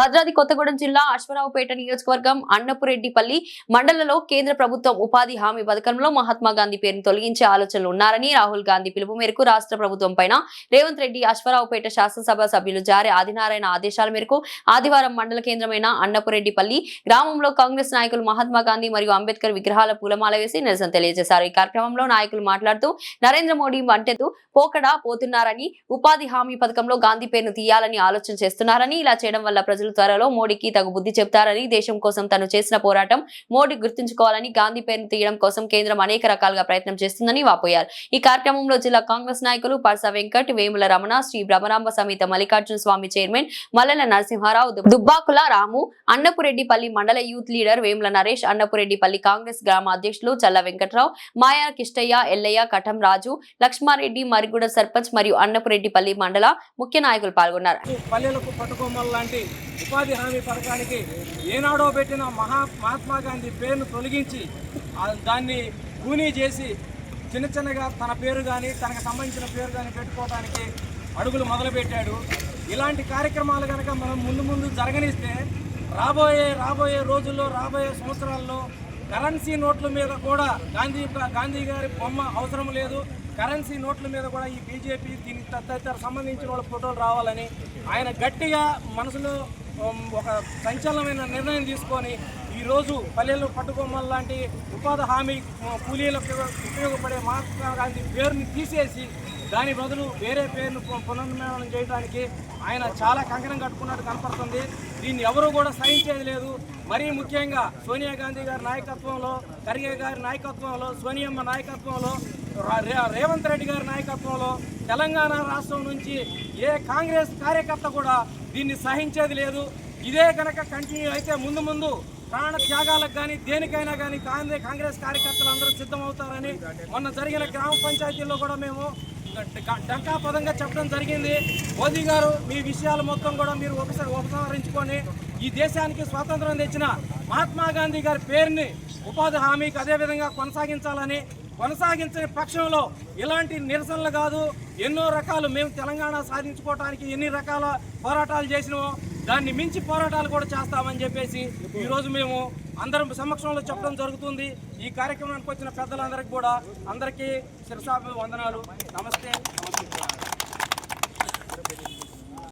భద్రాద్రి కొత్తగూడెం జిల్లా అశ్వరావుపేట నియోజకవర్గం అన్నపురెడ్డిపల్లి మండలంలో కేంద్ర ప్రభుత్వం ఉపాధి హామీ పథకంలో మహాత్మా గాంధీ పేరును తొలగించే ఆలోచనలు ఉన్నారని రాహుల్ గాంధీ పిలుపు మేరకు రాష్ట్ర ప్రభుత్వం పైన రేవంత్ రెడ్డి అశ్వరావుపేట శాసనసభ సభ్యులు జారీ ఆదినారాయణ ఆదేశాల మేరకు ఆదివారం మండల కేంద్రమైన అన్నపురెడ్డిపల్లి గ్రామంలో కాంగ్రెస్ నాయకులు మహాత్మా గాంధీ మరియు అంబేద్కర్ విగ్రహాల పూలమాల వేసి నిరసన తెలియజేశారు। ఈ కార్యక్రమంలో నాయకులు మాట్లాడుతూ నరేంద్ర మోడీ వంటెతు పోకడా పోతున్నారని, ఉపాధి హామీ పథకంలో గాంధీ పేరును తీయాలని ఆలోచన చేస్తున్నారని, ఇలా చేయడం వల్ల ప్రజలు త్వరలో మోడీకి తగు బుద్ధి చెప్తారని, దేశం కోసం తను చేసిన పోరాటం మోడీ గుర్తుంచుకోవాలని, గాంధీ పేరును తీయడం కోసం కేంద్రం అనేక రకాలుగా ప్రయత్నం చేస్తుందని వాపోయారు। ఈ కార్యక్రమంలో జిల్లా కాంగ్రెస్ నాయకులు పర్స వెంకట్, వేముల రమణ, శ్రీ బ్రహ్మరాంబ సమేత మల్లికార్జున స్వామి చైర్మన్ మల్లెల నరసింహారావు, దుబ్బాకుల రాము, అన్నపురెడ్డిపల్లి మండల యూత్ లీడర్ వేముల నరేష్, అన్నపురెడ్డిపల్లి కాంగ్రెస్ గ్రామ అధ్యక్షులు చల్ల వెంకట్రావు, మాయా కిష్టయ్య, ఎల్లయ్య, కఠం రాజు, లక్ష్మారెడ్డి, మరిగూడ సర్పంచ్ మరియు అన్నపురెడ్డిపల్లి మండల ముఖ్య నాయకులు పాల్గొన్నారు। ఉపాధి హామీ పథకానికి ఏనాడో పెట్టిన మహాత్మా గాంధీ పేరును తొలగించి దాన్ని కూనీ చేసి చిన్నగా తన పేరు కానీ తనకు సంబంధించిన పేరు కానీ పెట్టుకోవడానికి అడుగులు మొదలుపెట్టాడు। ఇలాంటి కార్యక్రమాలు కనుక మనం ముందు జరగనిస్తే రాబోయే రోజుల్లో రాబోయే సంవత్సరాల్లో కరెన్సీ నోట్ల మీద కూడా గాంధీ గారి బొమ్మ అవసరం లేదు, కరెన్సీ నోట్ల మీద కూడా ఈ బీజేపీ దీనికి తదితర సంబంధించిన వాళ్ళ ఫోటోలు రావాలని ఆయన గట్టిగా మనసులో ఒక సంచలనమైన నిర్ణయం తీసుకొని ఈరోజు పల్లెలు పట్టుకొమ్మల లాంటి ఉపాధి హామీ కూలీలకు ఉపయోగపడే మహాత్మా గాంధీ పేరుని తీసేసి దాని బదులు వేరే పేరును పునర్నిర్మాణం చేయడానికి ఆయన చాలా కంకణం కట్టుకున్నట్టు కనపడుతుంది। దీన్ని ఎవరు కూడా సహించేది లేదు। మరీ ముఖ్యంగా సోనియా గాంధీ గారి నాయకత్వంలో, ఖర్గే గారి నాయకత్వంలో, సోనియమ్మ నాయకత్వంలో, రేవంత్ రెడ్డి గారి నాయకత్వంలో తెలంగాణ రాష్ట్రం నుంచి ఏ కాంగ్రెస్ కార్యకర్త కూడా దీన్ని సహించేది లేదు। ఇదే కనుక కంటిన్యూ అయితే ముందు ప్రాణ త్యాగాలకు కానీ దేనికైనా కానీ కాంగ్రెస్ కార్యకర్తలు అందరూ సిద్ధమవుతారని మొన్న జరిగిన గ్రామ పంచాయతీల్లో కూడా మేము డంకా పదంగా చెప్పడం జరిగింది। మోదీ గారు మీ విషయాలు మొత్తం కూడా మీరు ఉపసంహరించుకొని ఈ దేశానికి స్వాతంత్రం తెచ్చిన మహాత్మా గాంధీ గారి పేరుని ఉపాధి హామీకి అదేవిధంగా కొనసాగించని పక్షంలో ఇలాంటి నిరసనలు కాదు, ఎన్నో రకాలు మేము తెలంగాణ సాధించుకోవడానికి ఎన్ని రకాల పోరాటాలు చేసినామో దాన్ని మించి పోరాటాలు కూడా చేస్తామని చెప్పేసి ఈరోజు మేము అందరం సమక్షంలో చెప్పడం జరుగుతుంది। ఈ కార్యక్రమానికి వచ్చిన పెద్దలందరికీ కూడా అందరికీ శిరసాభివందనాలు, నమస్తే।